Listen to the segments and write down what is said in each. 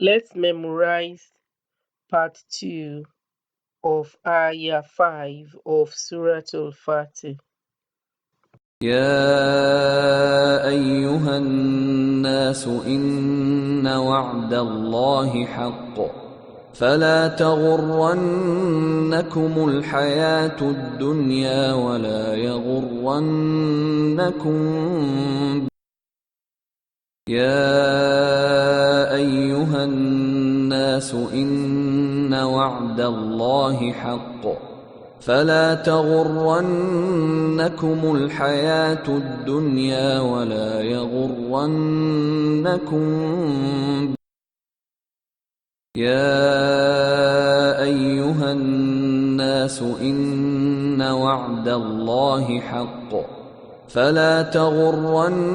Let's memorize part 2 of Ayah 5 of Surah Al-Fatih. يا أيها الناس إن وعد الله حق فلا تغرنكم الحياة الدنيا ولا يغرنكم يا أيها الناس إن وعد الله حق فلا تغرنكم الحياة الدنيا ولا يغرنكم يا أيها الناس إن وعد الله حق فلا تغرنكم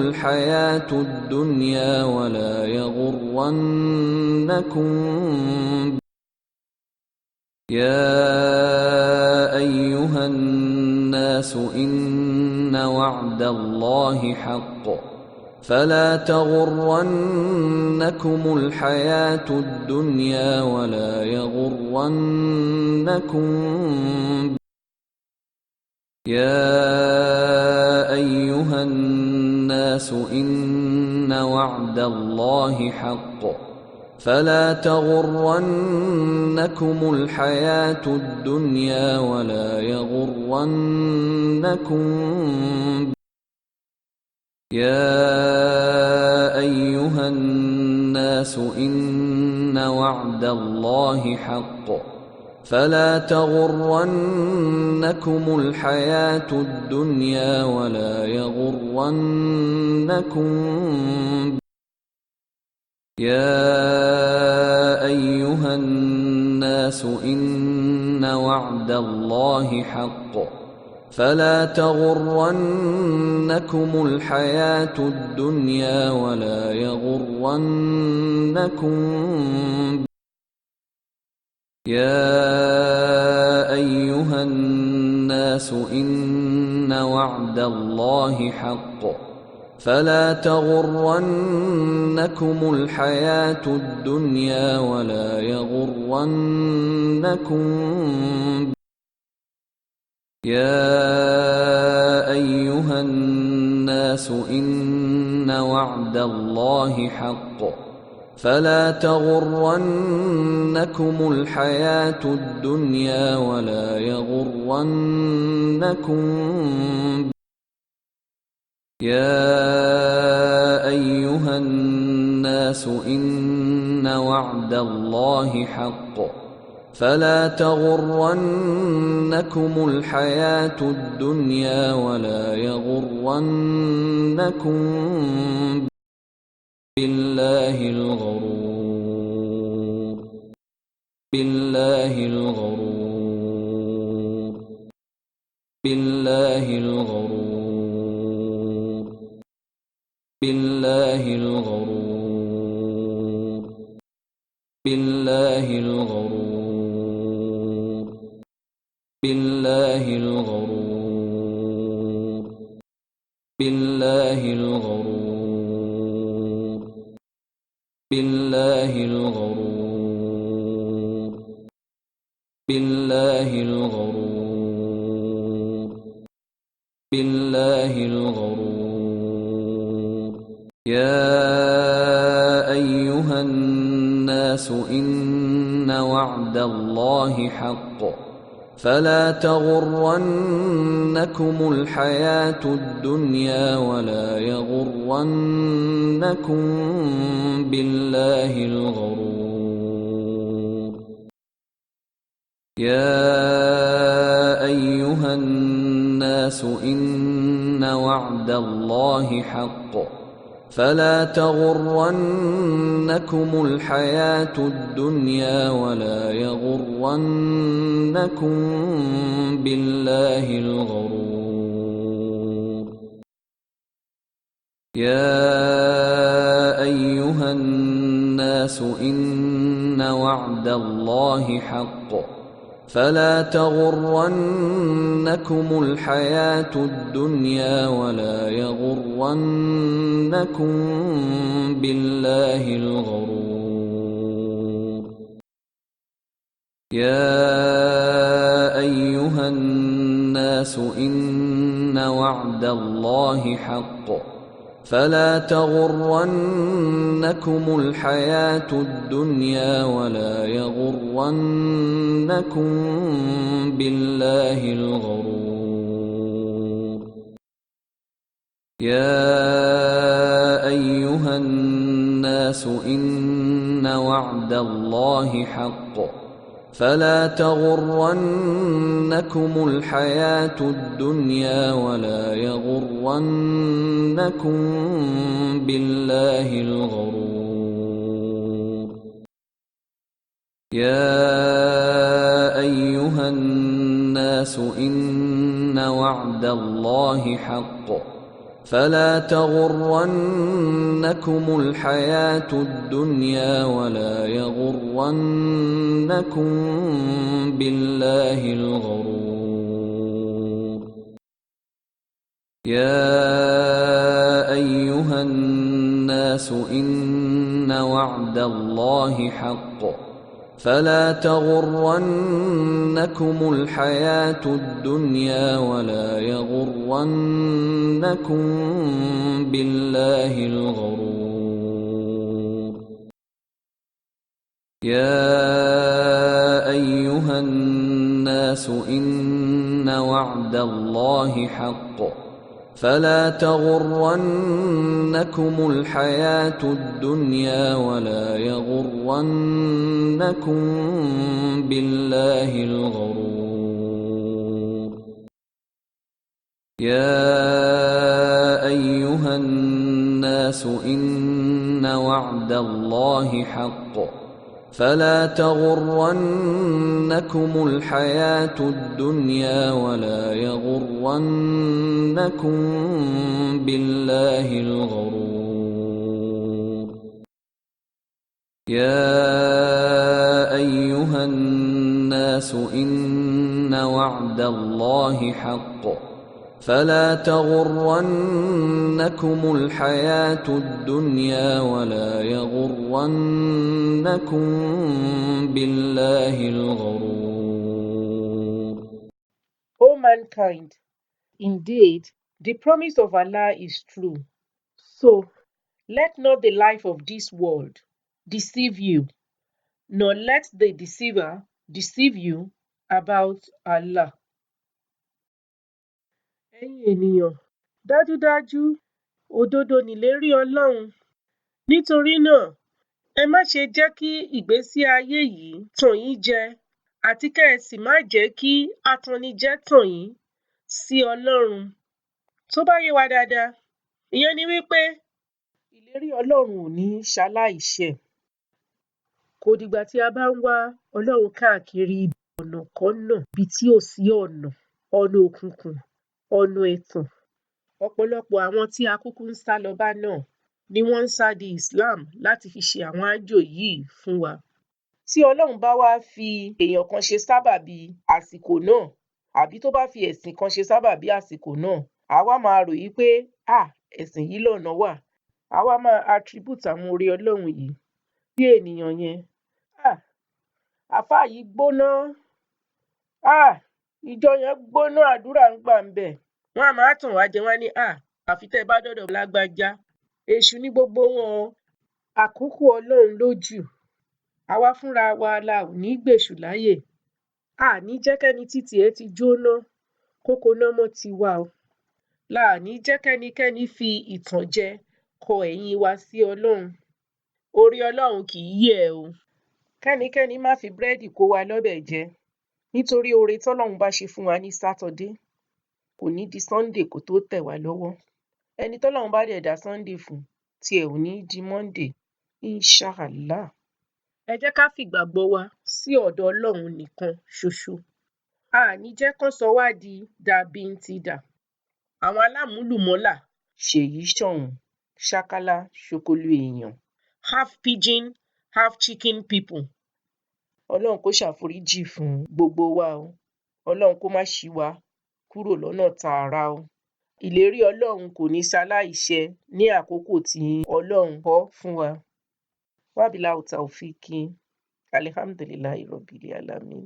الحياة الدنيا ولا يغرنكم يا أيها الناس إن وعد الله حق فلا تغرنكم الحياة الدنيا ولا يغرنكم يا أيها الناس إن وعد الله حق فلا تغرنكم الحياة الدنيا ولا يغرنكم يا أيها الناس إن وعد الله حق فلا تغرنكم الحياة الدنيا ولا يغرنكم يا أيها الناس إن وعد الله حق فلا تغرنكم الحياة الدنيا ولا يغرنكم يا أيها الناس إن وعد الله حق فلا تغرنكم الحياة الدنيا ولا يغرنكم يا أيها الناس إن وعد الله حق فلا تغرنكم الحياة الدنيا ولا يغرنكم يا أيها الناس إن وعد الله حق فلا تغرنكم الحياة الدنيا ولا يغرنكم بالله الغرور بالله الغرور بالله الغرور بالله الغرور بالله الغرور بالله الغرور بالله الغرور بالله الغرور بالله الغرور بالله الغرور يا أيها الناس إن وعد الله حق فلا تغرنكم الحياة الدنيا ولا يغرنكم بالله الغرور يا أيها الناس إن وعد الله حق فلا تغرنكم الحياة الدنيا ولا يغرنكم بالله الغرور يا أيها الناس إن وعد الله حق فلا تغرنكم الحياة الدنيا ولا يغرنكم بالله الغرور يا أيها الناس إن وعد الله حق فلا تغرنكم الحياة الدنيا ولا يغرنكم بالله الغرور يا أيها الناس إن وعد الله حق فلا تغرنكم الحياة الدنيا ولا يغرنكم بالله الغرور يا أيها الناس إن وعد الله حق فلا تغرنكم الحياة الدنيا ولا يغرنكم بالله الغرور يا أيها الناس إن وعد الله حق فلا تغرنكم الحياة الدنيا ولا يغرنكم بالله الغرور يا أيها الناس إن وعد الله حق فلا تغرنكم الحياة الدنيا ولا يغرنكم بالله الغرور يا أيها الناس إن وعد الله حق فلا تغرنكم الحياة الدنيا ولا يغرنكم بالله الغرور يا أيها الناس إن وعد الله حق فلا تغرنكم الحياة الدنيا ولا يغرنكم بالله الغرور O mankind, indeed, the promise of Allah is true. So, let not the life of this world deceive you, nor let the deceiver deceive you about Allah. Ẹ̀yin ènìyàn, dájúdájú, òdodo nìlérí Ọlọ́run. Nítorí náà, ẹ má ṣe jẹ́ kí ìgbésí ayé yìí tàn yín jẹ, àti kẹ́ ẹ sì má jẹ́ kí atannijẹ tàn yín sí Ọlọ́run. Tó bá yé wa dáadáa, ìyẹn ni wípé ìlérí Ọlọ́run ò ní ṣaláìṣẹ. Kò dìgbà tí a bá ń wá Ọlọ́run káàkiri ọ̀nàkọ́nà ibi tí ò sí ọ̀nà òkùnkùn, ọ̀nà ẹ̀tàn. Ọ̀pọ̀lọpọ̀ àwọn tí a kúkú ń sá lọ bá náà ni wọ́n ń sá di Islam láti fi ṣe àwọn àjò yìí fún wa. Tí Ọlọ́run bá wá fi èèyàn kan ṣe sábàbí àsìkò náà, àbí tó bá fi ẹ̀sìn kan ṣe sábàbí àsìkò náà, àwa máa rò yí pé ẹ̀sìn yìí lọ̀nà wà. Àwa máa attribute àwọn oore Ọlọ́run yìí sí ènìyàn yẹn. Àfáà yìí gbóná, ìjọ yẹn gbóná, àdúrà ń gbà ńbẹ̀. Wọ́n á máa tàn wá jẹ, wọ́n á ní àfi tẹ́ ẹ bá dọ́dọ̀ lágbájá. Èṣù ní gbogbo wọn. Àkókò Ọlọ́run lójú. Àwa fúnra wa la ò ní gbèṣù láyè. Ní jẹ́ kẹ́ni tí tiẹ̀ ti jóná kókó ná mọ́ tiwa o. La ní jẹ́ kẹ́nikẹ́ni fi ìtànjẹ kọ ẹ̀yìn wa sí Ọlọ́run. Oore Ọlọ́run kì í yẹ̀ o. Kẹ́nikẹ́ni má fi búrẹ́dì kó wa lọ́bẹ̀ jẹ. Nítorí oore tọ́lọ́run bá ṣe fún wa ní Sátọdé, kò ní di Sunday kó tó tẹ̀ wá lọ́wọ́. Ẹni tọ́lọ́run bá dẹ̀ dá Sunday fún, tiẹ̀ ò ní di Monday, Inshallah. Ẹ jẹ́ ká fìgbàgbọ́ wa sí ọ̀dọ̀ Ọlọ́run nìkan ṣoṣo. Ní jẹ́ kán sọ wá di dàbíntidà. Àwọn alámúlùmọ́là, ṣèyí ṣọ̀hún, ṣákálá ṣokolo èèyàn. Half pidgin, half chicken people. Ọlọ́run kó ṣàforíjì fún gbogbo wa o. Ọlọ́run kó má ṣì wá kúrò lọ́nà tààrà o. Ìlérí Ọlọ́run kò ní ṣaláìṣẹ ní àkókò tí Ọlọ́run kọ fún wa. Wabillahi tawfiq. Alhamdulillahi rabbil alamin.